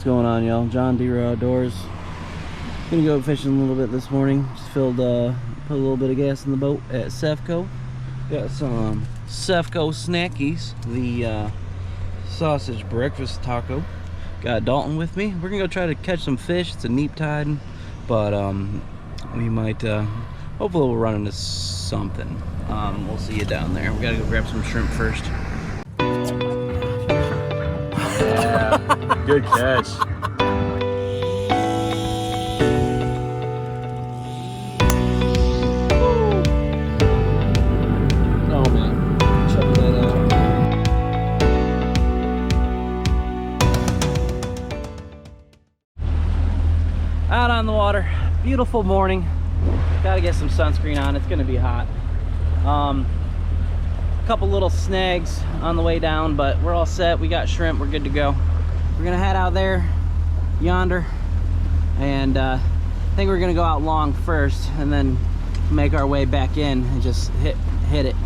What's going on, y'all? John Deere Outdoors. Gonna go fishing a little bit this morning. Just put a little bit of gas in the boat at Sefco. Got some Sefco snackies. The sausage breakfast taco. Got Dalton with me. We're gonna go try to catch some fish. It's a neap tide, but we might hopefully we'll run into something. We'll see you down there. We gotta go grab some shrimp first. Yeah, good catch. Oh man, check that out. Out on the water, beautiful morning. Gotta get some sunscreen on, it's gonna be hot. Couple little snags on the way down, but we're all set. We got shrimp, we're good to go. We're gonna head out there yonder, and I think we're gonna go out long first and then make our way back in and just hit it.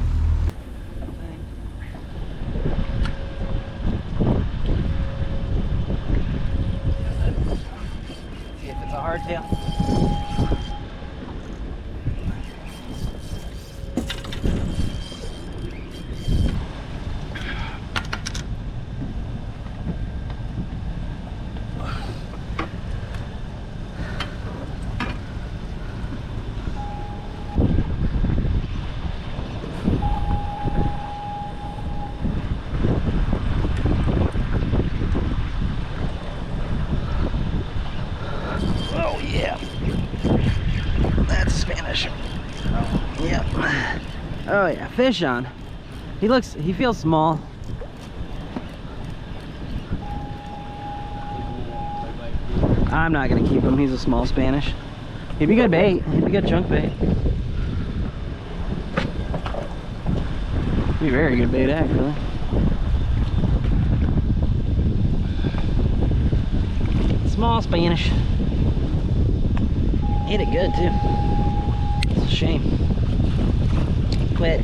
See if it's a hardtail. Oh yeah, that's Spanish. Yep. Oh yeah, fish on. He feels small. I'm not gonna keep him. He's a small Spanish. He'd be good bait. He'd be good junk bait. He'd be very good bait actually. Small Spanish. Ate it good too. It's a shame. Quit.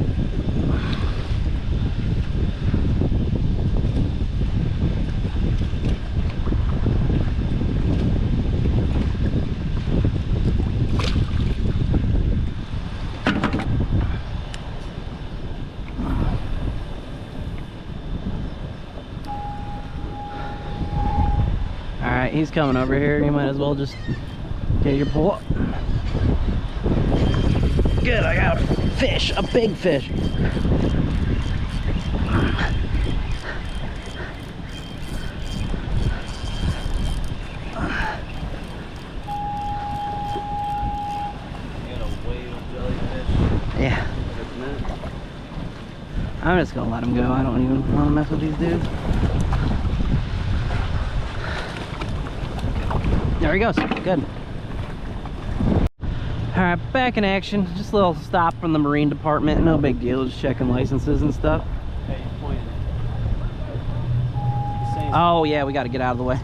Alright, he's coming over here. You might as well just get your pull up. Good, I got a fish, a big fish. Yeah. I'm just gonna let him go. I don't even want to mess with these dudes. There he goes. Good. Alright, back in action. Just a little stop from the Marine Department. No big deal, just checking licenses and stuff. Hey, he's pointing. Oh yeah, we got to get out of the way.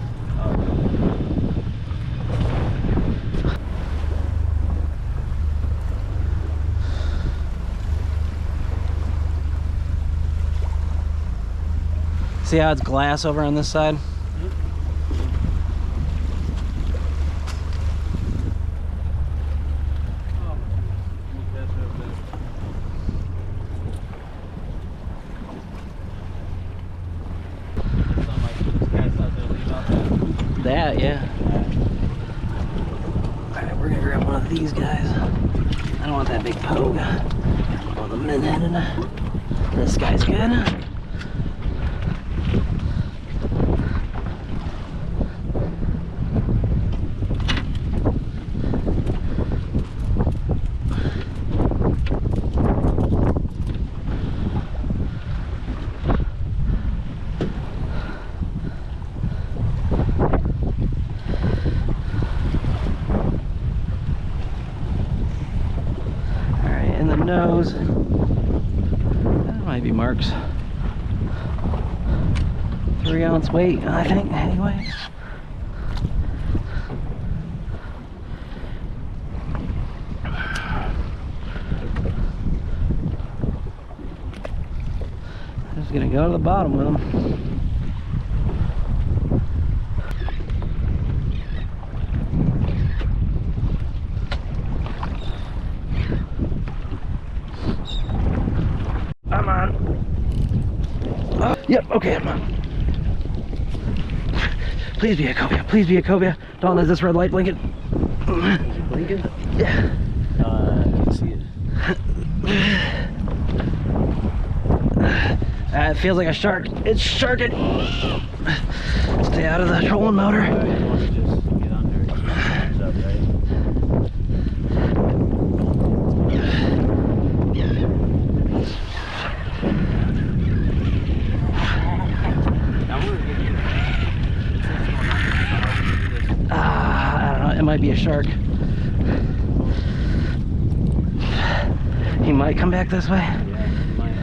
See how it's glass over on this side? That, yeah. Alright, we're gonna grab one of these guys. I don't want that big pogue. I want the min-headed. This guy's good. Nose. That might be Mark's 3-ounce weight, I think, anyway. I'm just gonna go to the bottom with him. Yep, okay, I'm on. Please be a cobia, please be a cobia. Dalton, is this red light blinking? Is it blinking? Yeah. I can see it. It feels like a shark. It's sharking. Stay out of the trolling motor. You want to just get under it. Hands up, right? I don't know. It might be a shark. He might come back this way. Yeah, you might.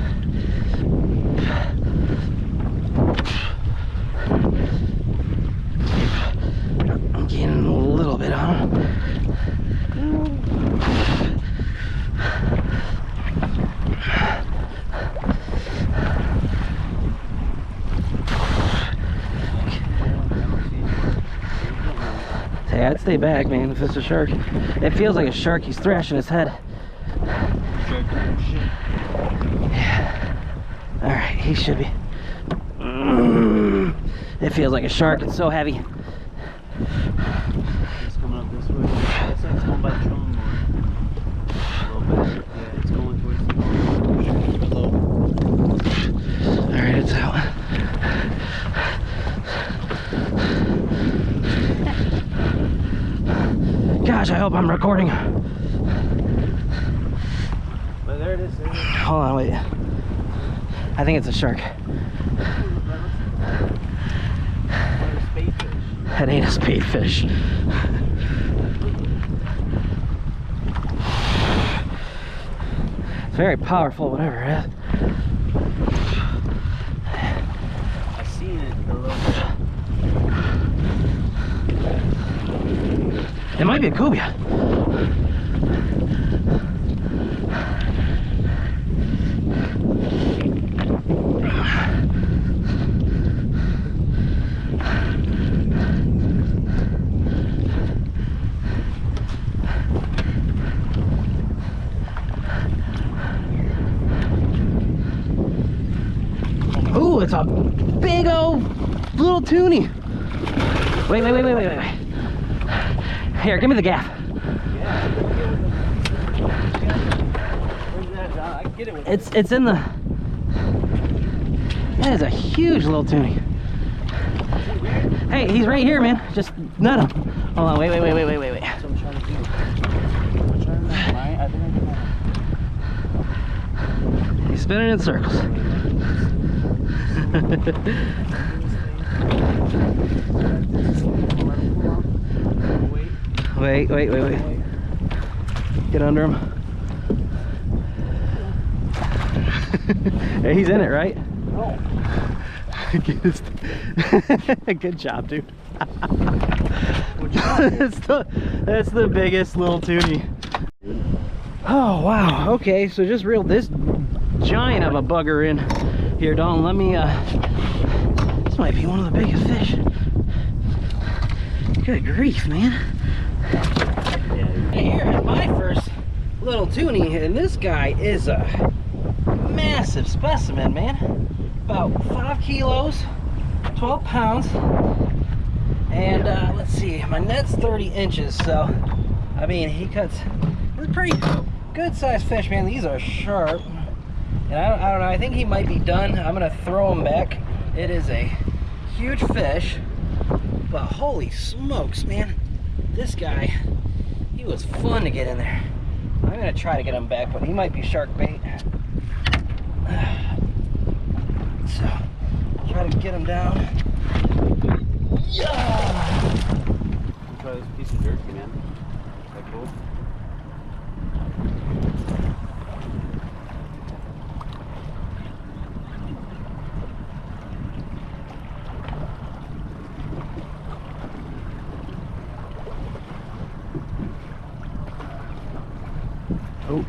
I'm gaining a little bit on him. Hey, I'd stay back, man, if it's a shark. It feels like a shark. He's thrashing his head. Yeah. All right, he should be. It feels like a shark. It's so heavy. It's coming up this way. Looks like it's going by the trolling motor. A little bit. Yeah, it's going towards the low. All right, it's out. Gosh, I hope I'm recording. But there it is. There it is. Hold on, wait. I think it's a shark. That ain't a spadefish. It's very powerful, whatever it is. I seen it a little bit. It might be a cobia. Ooh, it's a big old little tunny. Wait. Here, give me the gaff. Where's that, John? I can get it with It's in the. That is a huge little tunny. Hey, he's right here, man. Just nut him. Hold on, wait. That's what I'm trying to do. I'm trying to nut him, right? I think I can nut him. He's spinning in circles. Wait. Get under him. Hey, he's in it, right? No. Good job, dude. That's the biggest little tunny. Oh, wow. Okay, so just reeled this giant of a bugger in here, Don. Let me, this might be one of the biggest fish. Good grief, man. Here is my first little tunny, and this guy is a massive specimen, man. About 5 kilos, 12 pounds, and let's see, my net's 30 inches, so I mean, he cuts. It's a pretty good sized fish, man. These are sharp, and I don't know, I think he might be done. I'm gonna throw him back. It is a huge fish, but holy smokes, man, this guy, he was fun to get in there. I'm gonna try to get him back, but he might be shark bait. So, try to get him down. Yeah! Try this piece of jerky, man. Is that cool? Oh.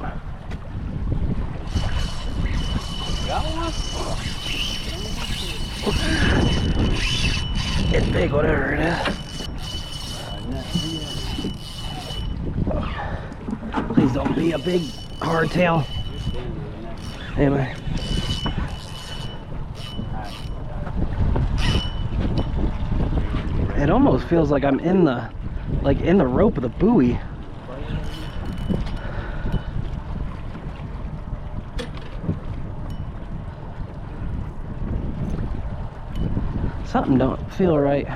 Got one? It's big, whatever it is. Please don't be a big hardtail. Anyway. It almost feels like I'm in the rope of the buoy. Something don't feel right.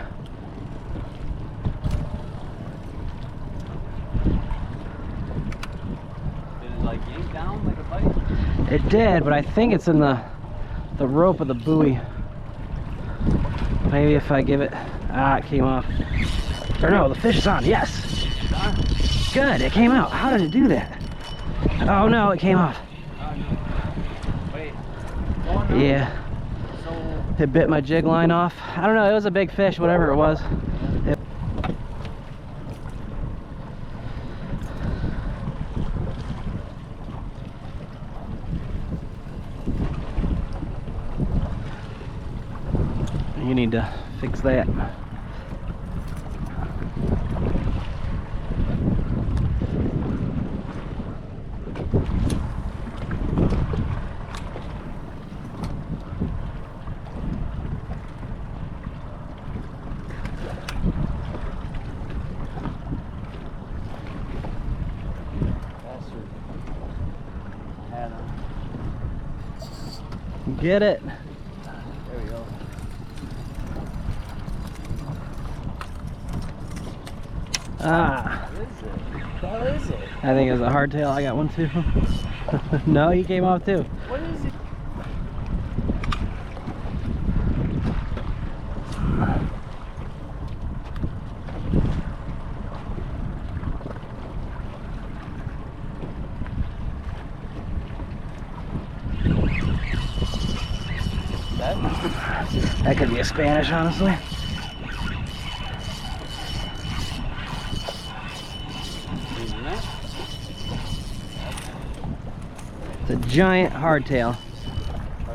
Did it like yank down like a bite? It did, but I think it's in the rope of the buoy. Maybe if I give it, it came off. Or no, the fish is on. Yes. Good, it came out. How did it do that? Oh no, it came off. Wait. Oh, no. Yeah. So It bit my jig line off. I don't know, it was a big fish, whatever it was. You need to fix that. Get it. there we go. Ah. What is it? What is it? I think it was a hardtail. I got one too. No, he came off too. What is it? That could be a Spanish, honestly. It's a giant hardtail.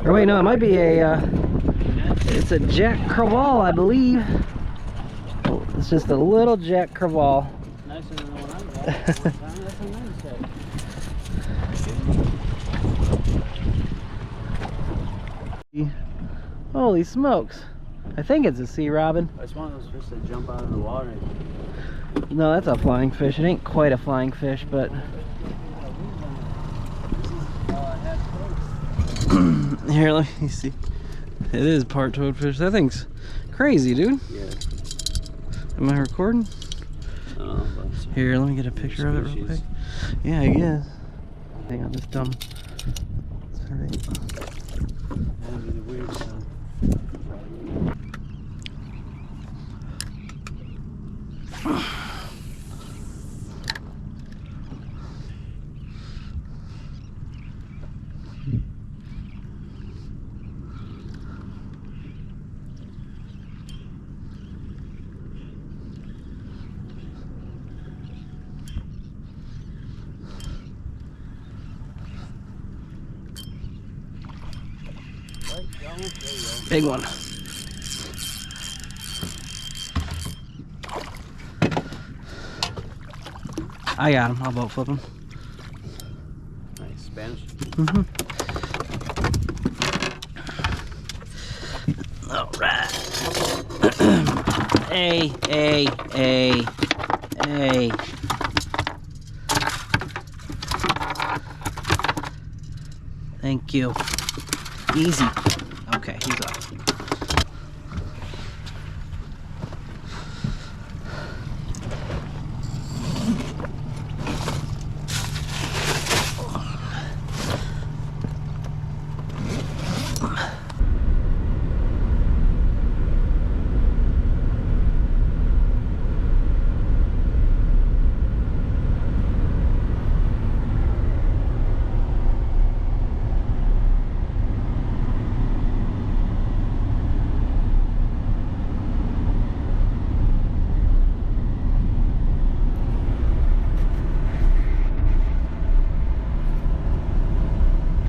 Or wait, no, it might be a, it's a Jack Crevalle, I believe. Oh, it's just a little Jack Crevalle. Nicer than the one I got. That's a nice head. Holy smokes. I think it's a sea robin. It's one of those fish that jump out of the water. No, that's a flying fish. It ain't quite a flying fish, but here, let me see. It is part toadfish. That thing's crazy, dude. Yeah. Am I recording? But Here, let me get a picture of it real quick. Yeah, I guess. Hang on, this dumb. that'd be the weird stuff. Big one. I got him. I'll boat flip him. Nice. Spanish? Mm-hmm. All right. Hey, hey, hey, hey. Thank you. Easy.